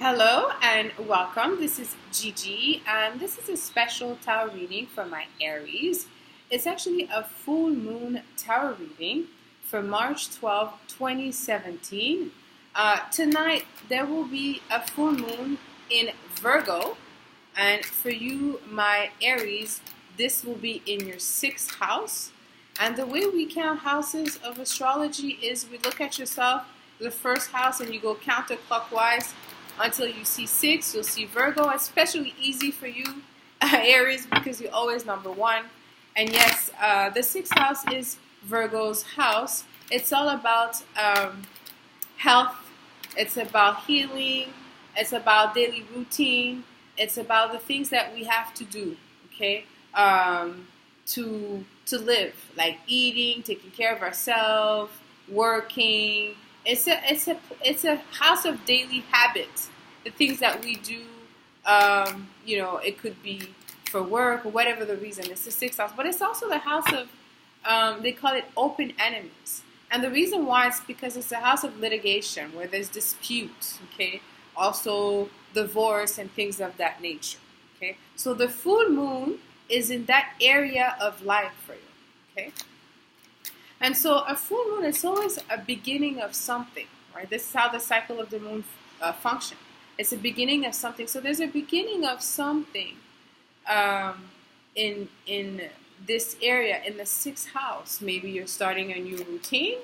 Hello and welcome. This is Gigi, and this is a special tarot reading for my Aries. It's actually a full moon tarot reading for March 12, 2017. Tonight there will be a full moon in Virgo, and for you, my Aries, this will be in your sixth house. And the way we count houses of astrology is we look at yourself, the first house, and you go counterclockwise until you see six. You'll see Virgo, especially easy for you, Aries, because you're always number one. And yes, the sixth house is Virgo's house. It's all about health. It's about healing. It's about daily routine. It's about the things that we have to do, okay, to live, like eating, taking care of ourselves, working. It's a house of daily habits, the things that we do. It could be for work or whatever the reason. It's the sixth house, but it's also the house of they call it open enemies. And the reason why is because it's a house of litigation where there's dispute. Okay, also divorce and things of that nature. Okay, so the full moon is in that area of life for you. Okay. And so a full moon is always a beginning of something, right? This is how the cycle of the moon functions. It's a beginning of something. So there's a beginning of something in this area, in the sixth house. Maybe you're starting a new routine,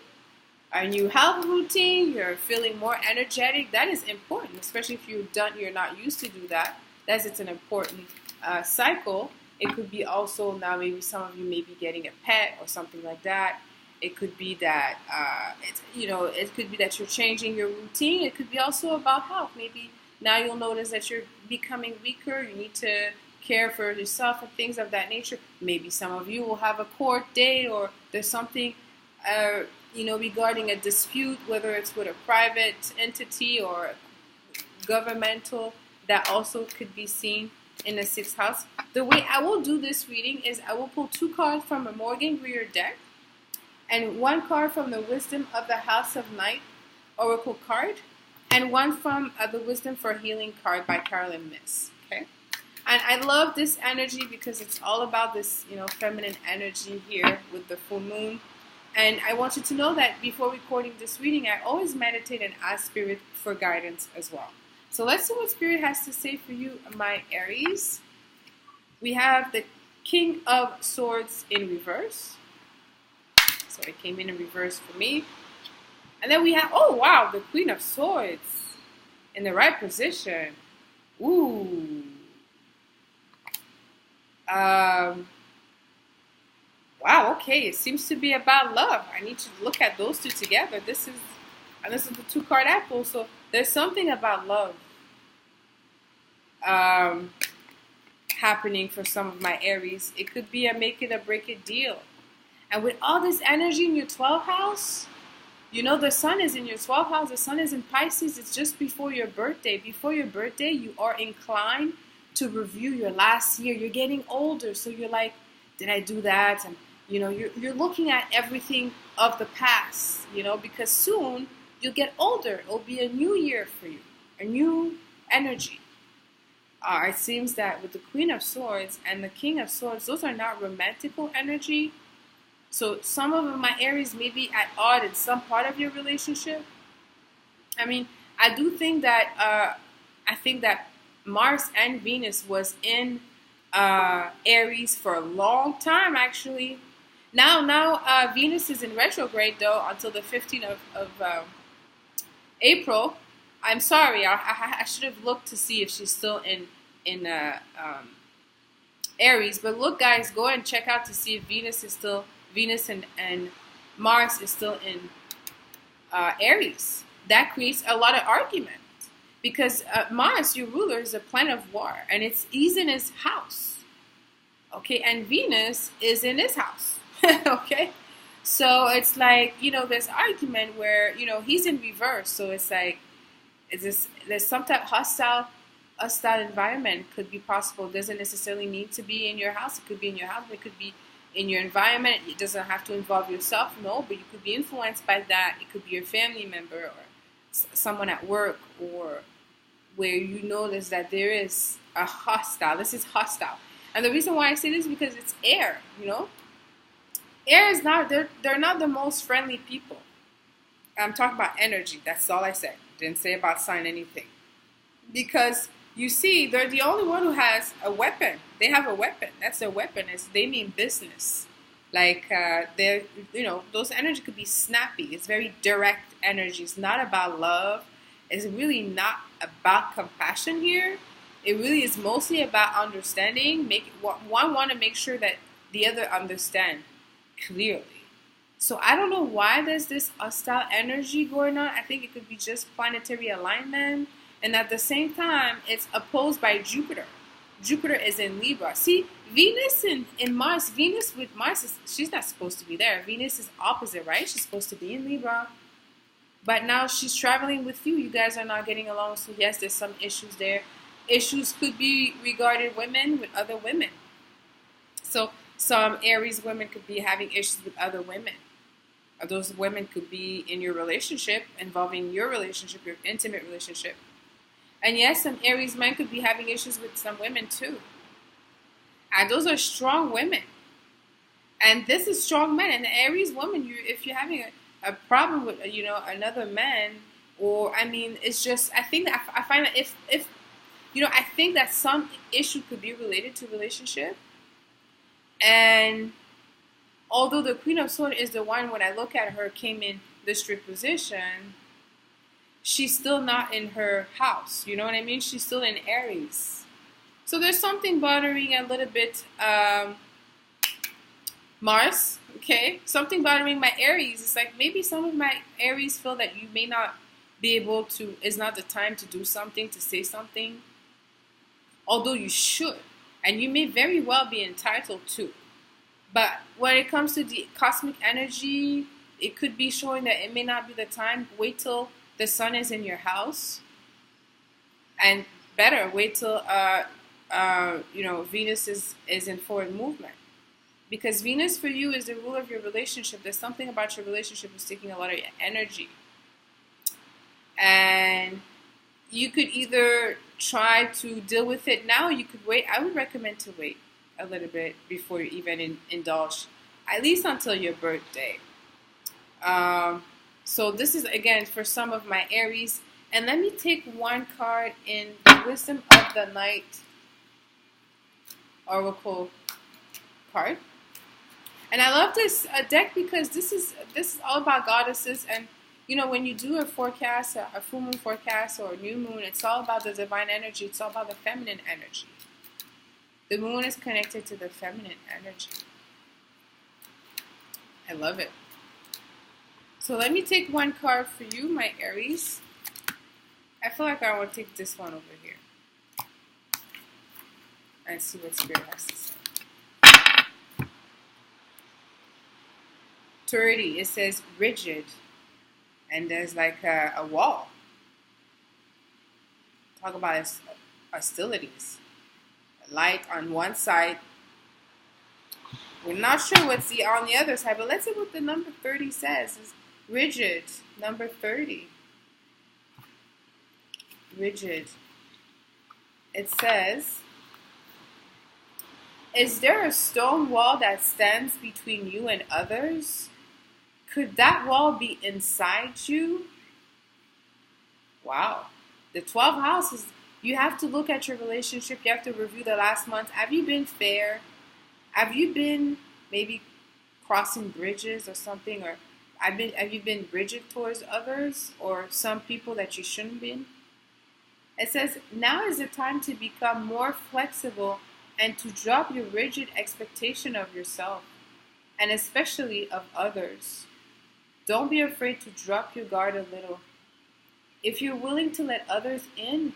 a new health routine. You're feeling more energetic. That is important, especially if you're not used to do that. It's an important cycle. It could be also now maybe some of you may be getting a pet or something like that. It could be that it could be that you're changing your routine. It could be also about health. Maybe now you'll notice that you're becoming weaker. You need to care for yourself and things of that nature. Maybe some of you will have a court date, or there's something regarding a dispute, whether it's with a private entity or governmental, that also could be seen in the sixth house. The way I will do this reading is I will pull two cards from a Morgan-Greer deck, and one card from the Wisdom of the House of Night Oracle card, and one from the Wisdom for Healing card by Myss. Okay, and I love this energy because it's all about this, feminine energy here with the full moon. And I want you to know that before recording this reading, I always meditate and ask Spirit for guidance as well. So let's see what Spirit has to say for you, my Aries. We have the King of Swords in reverse. So it came in reverse for me. And then we have, oh wow, the Queen of Swords in the right position. Ooh. Wow, okay, it seems to be about love. I need to look at those two together. This is the two-card apple, so there's something about love happening for some of my Aries. It could be a make it or break it deal. And with all this energy in your 12th house, the sun is in your 12th house. The sun is in Pisces. It's just before your birthday. Before your birthday, you are inclined to review your last year. You're getting older, so you're like, did I do that? And, you're looking at everything of the past, because soon you'll get older. It'll be a new year for you, a new energy. It seems that with the Queen of Swords and the King of Swords, those are not romantical energy. So some of my Aries may be at odds in some part of your relationship. I mean, I do think that Mars and Venus was in Aries for a long time, actually. Now Venus is in retrograde, though, until the 15th of April. I'm sorry, I should have looked to see if she's still in Aries. But look, guys, go and check out to see if Venus and Mars is still in Aries. That creates a lot of argument because Mars, your ruler, is a planet of war, and he's in his house. Okay, and Venus is in his house. Okay, so it's like there's argument where he's in reverse, so it's like there's some type of hostile environment could be possible. It doesn't necessarily need to be in your house. It could be in your house. It could be in your environment. It doesn't have to involve yourself, no, but you could be influenced by that. It could be your family member or someone at work or where you notice that there is a hostile. This is hostile. And the reason why I say this is because it's air, you know? Air is not, they're not the most friendly people. I'm talking about energy. That's all I said. Didn't say about sign anything. Because you see, they're the only one who has a weapon. They have a weapon. That's their weapon. They mean business. Like, they're, you know, those energy could be snappy. It's very direct energy. It's not about love. It's really not about compassion here. It really is mostly about understanding. One want to make sure that the other understand clearly. So I don't know why there's this hostile energy going on. I think it could be just planetary alignment. And at the same time, it's opposed by Jupiter. Jupiter is in Libra. See, Venus in Mars, Venus with Mars, she's not supposed to be there. Venus is opposite, right? She's supposed to be in Libra. But now she's traveling with you. You guys are not getting along. So yes, there's some issues there. Issues could be regarding women with other women. So some Aries women could be having issues with other women. Or those women could be in your relationship, involving your relationship, your intimate relationship. And yes, some Aries men could be having issues with some women too. And those are strong women. And this is strong men. And the Aries woman, if you're having a problem with, you know, another man, or, I mean, it's just, I think that, I find that if you know, I think that some issue could be related to relationship. And although the Queen of Swords is the one, when I look at her, came in the strict position, she's still not in her house. You know what I mean? She's still in Aries. So there's something bothering a little bit Mars, okay? Something bothering my Aries. It's like maybe some of my Aries feel that you may not be able to, it's not the time to do something, to say something. Although you should. And you may very well be entitled to. But when it comes to the cosmic energy, it could be showing that it may not be the time. Wait till the sun is in your house. And better, wait till you know, Venus is in forward movement. Because Venus for you is the ruler of your relationship. There's something about your relationship that's taking a lot of your energy. And you could either try to deal with it now, or you could wait. I would recommend to wait a little bit before you even indulge, at least until your birthday. So this is, again, for some of my Aries. And let me take one card in the Wisdom of the Night Oracle card. And I love this deck because this is all about goddesses. And you know, when you do a forecast, a full moon forecast or a new moon, it's all about the divine energy. It's all about the feminine energy. The moon is connected to the feminine energy. I love it. So let me take one card for you, my Aries. I feel like I want to take this one over here. And see what Spirit has to say. 30, it says rigid. And there's like a wall. Talk about hostilities. Light on one side. We're not sure what's on the other side, but let's see what the number 30 says. It's rigid. Number 30. Rigid. It says, is there a stone wall that stands between you and others? Could that wall be inside you? Wow. The 12th house is, you have to look at your relationship. You have to review the last month. Have you been fair? Have you been maybe crossing bridges or something? Or have you been rigid towards others or some people that you shouldn't be? It says, now is the time to become more flexible and to drop your rigid expectation of yourself and especially of others. Don't be afraid to drop your guard a little. If you're willing to let others in,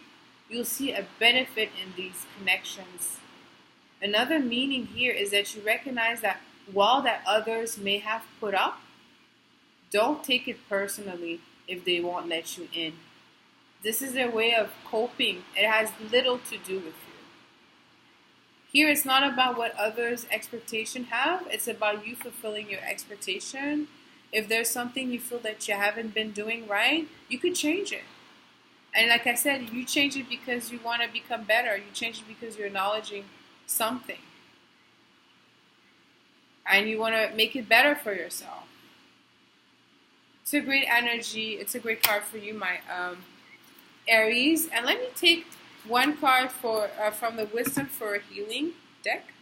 you'll see a benefit in these connections. Another meaning here is that you recognize that wall that others may have put up, don't take it personally if they won't let you in. This is their way of coping. It has little to do with you. Here it's not about what others' expectation have. It's about you fulfilling your expectation. If there's something you feel that you haven't been doing right, you could change it. And like I said, you change it because you want to become better. You change it because you're acknowledging something. And you want to make it better for yourself. It's a great energy. It's a great card for you, my Aries. And let me take one card for from the Wisdom for a Healing deck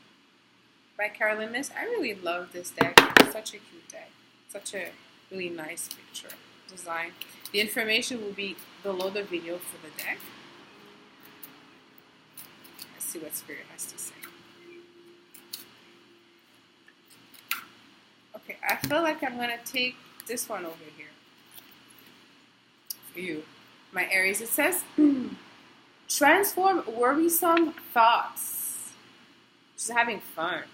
by Carolyn Myss. I really love this deck. It's such a cute deck. Such a really nice picture design. The information will be below the video for the deck. Let's see what Spirit has to say. Okay, I feel like I'm going to take this one over here for you, my Aries. It says, transform worrisome thoughts. Just having fun.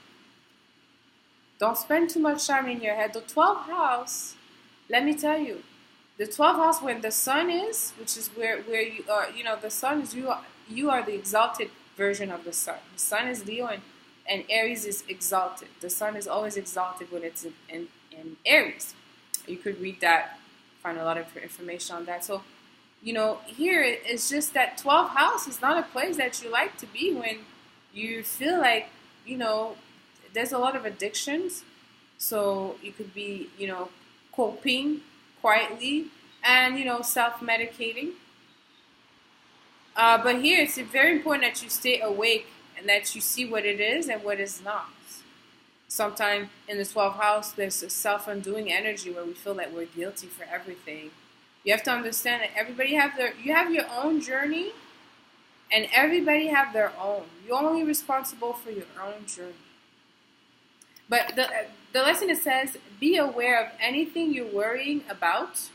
Don't spend too much time in your head. The 12th house, let me tell you, the 12th house, when the sun is, which is where you are, you know, the sun is, you are the exalted version of the sun. The sun is Leo and Aries is exalted. The sun is always exalted when it's in Aries. You could read that, find a lot of information on that. So, you know, here it's just that 12th house is not a place that you like to be when you feel like, you know, there's a lot of addictions. So you could be, you know, coping quietly and, you know, self-medicating. But here it's very important that you stay awake and that you see what it is and what is not. Sometimes in the 12th house, there's a self-undoing energy where we feel that we're guilty for everything. You have to understand that everybody you have your own journey, and everybody have their own. You're only responsible for your own journey. But the lesson, it says, be aware of anything you're worrying about.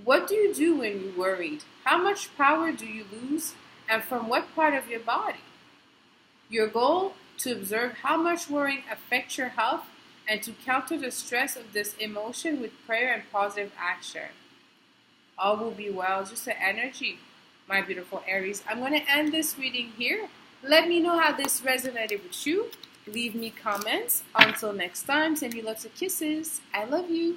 What do you do when you're worried? How much power do you lose? And from what part of your body? Your goal, to observe how much worrying affects your health and to counter the stress of this emotion with prayer and positive action. All will be well. Just the energy, my beautiful Aries. I'm going to end this reading here. Let me know how this resonated with you. Leave me comments. Until next time, send you lots of kisses. I love you.